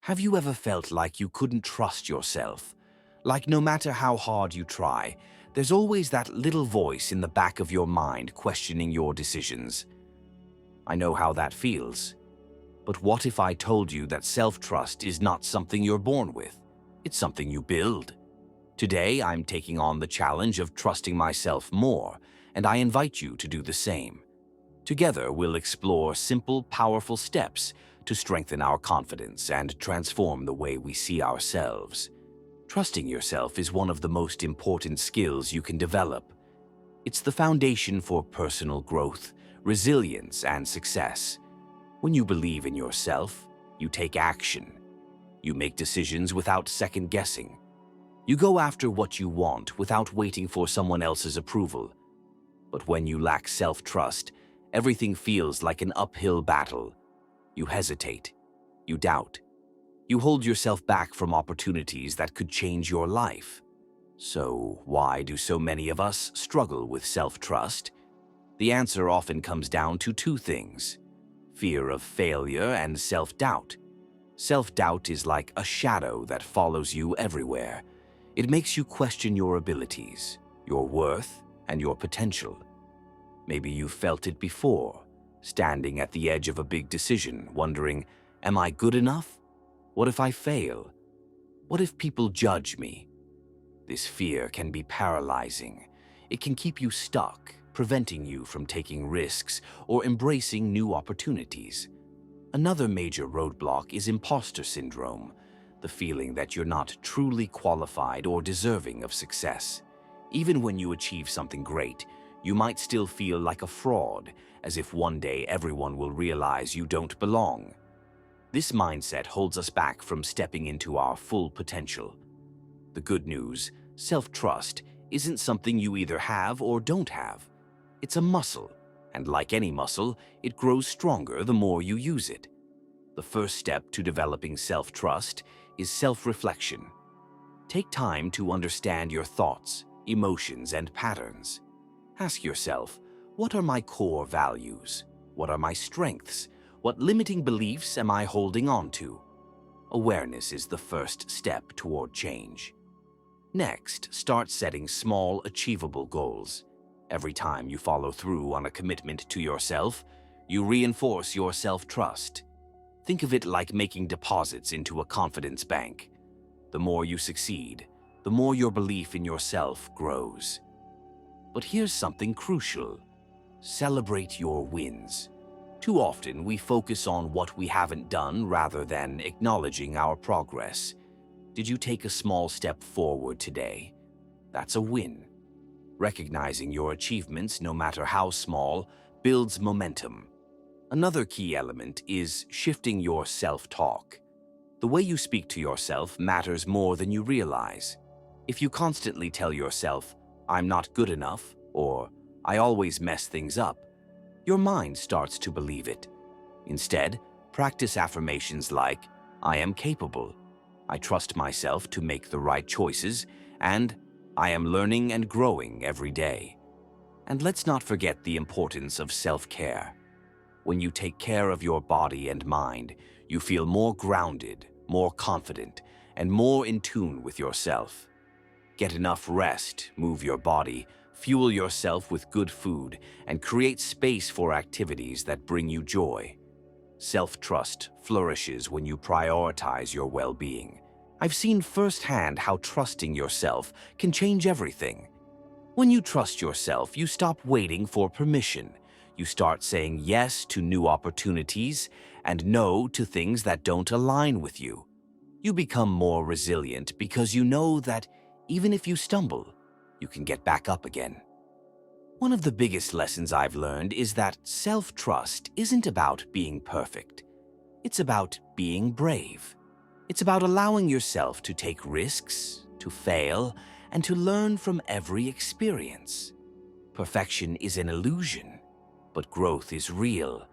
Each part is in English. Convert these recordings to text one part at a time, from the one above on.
Have you ever felt like you couldn't trust yourself? Like no matter how hard you try, there's always that little voice in the back of your mind questioning your decisions. I know how that feels. But what if I told you that self-trust is not something you're born with? It's something you build. Today, I'm taking on the challenge of trusting myself more, and I invite you to do the same. Together, we'll explore simple, powerful steps to strengthen our confidence and transform the way we see ourselves. Trusting yourself is one of the most important skills you can develop. It's the foundation for personal growth, resilience, and success. When you believe in yourself, you take action. You make decisions without second-guessing. You go after what you want without waiting for someone else's approval. But when you lack self-trust, everything feels like an uphill battle. You hesitate. You doubt. You hold yourself back from opportunities that could change your life. So, why do so many of us struggle with self-trust? The answer often comes down to two things: fear of failure and self-doubt. Self-doubt is like a shadow that follows you everywhere. It makes you question your abilities, your worth, and your potential. Maybe you've felt it before, standing at the edge of a big decision, wondering, am I good enough? What if I fail? What if people judge me? This fear can be paralyzing. It can keep you stuck, preventing you from taking risks or embracing new opportunities. Another major roadblock is imposter syndrome, the feeling that you're not truly qualified or deserving of success. Even when you achieve something great, you might still feel like a fraud, as if one day everyone will realize you don't belong. This mindset holds us back from stepping into our full potential. The good news, self-trust, isn't something you either have or don't have. It's a muscle, and like any muscle, it grows stronger the more you use it. The first step to developing self-trust is self-reflection. Take time to understand your thoughts, emotions, and patterns. Ask yourself, what are my core values? What are my strengths? What limiting beliefs am I holding on to? Awareness is the first step toward change. Next, start setting small, achievable goals. Every time you follow through on a commitment to yourself, you reinforce your self-trust. Think of it like making deposits into a confidence bank. The more you succeed, the more your belief in yourself grows. But here's something crucial. Celebrate your wins. Too often, we focus on what we haven't done rather than acknowledging our progress. Did you take a small step forward today? That's a win. Recognizing your achievements, no matter how small, builds momentum. Another key element is shifting your self-talk. The way you speak to yourself matters more than you realize. If you constantly tell yourself, "I'm not good enough," or "I always mess things up," your mind starts to believe it. Instead, practice affirmations like, "I am capable," "I trust myself to make the right choices," and "I am learning and growing every day." And let's not forget the importance of self-care. When you take care of your body and mind, you feel more grounded, more confident, and more in tune with yourself. Get enough rest, move your body, fuel yourself with good food, and create space for activities that bring you joy. Self-trust flourishes when you prioritize your well-being. I've seen firsthand how trusting yourself can change everything. When you trust yourself, you stop waiting for permission. You start saying yes to new opportunities and no to things that don't align with you. You become more resilient because you know that even if you stumble, you can get back up again. One of the biggest lessons I've learned is that self-trust isn't about being perfect. It's about being brave. It's about allowing yourself to take risks, to fail, and to learn from every experience. Perfection is an illusion, but growth is real.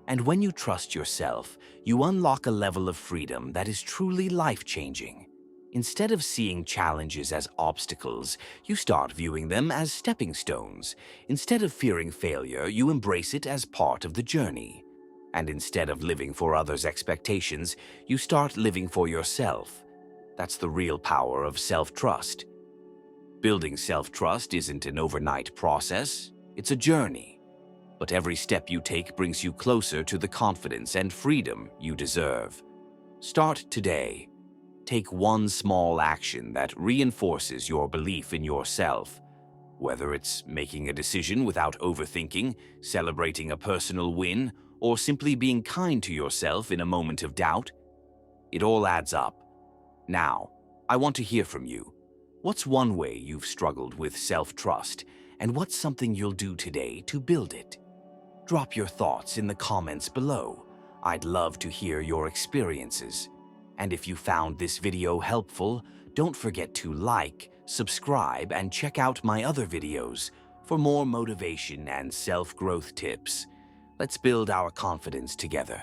And when you trust yourself, you unlock a level of freedom that is truly life-changing. Instead of seeing challenges as obstacles, you start viewing them as stepping stones. Instead of fearing failure, you embrace it as part of the journey. And instead of living for others' expectations, you start living for yourself. That's the real power of self-trust. Building self-trust isn't an overnight process, it's a journey. But every step you take brings you closer to the confidence and freedom you deserve. Start today. Take one small action that reinforces your belief in yourself. Whether it's making a decision without overthinking, celebrating a personal win, or simply being kind to yourself in a moment of doubt, it all adds up. Now, I want to hear from you. What's one way you've struggled with self-trust, and what's something you'll do today to build it? Drop your thoughts in the comments below. I'd love to hear your experiences. And if you found this video helpful, don't forget to like, subscribe, and check out my other videos for more motivation and self-growth tips. Let's build our confidence together.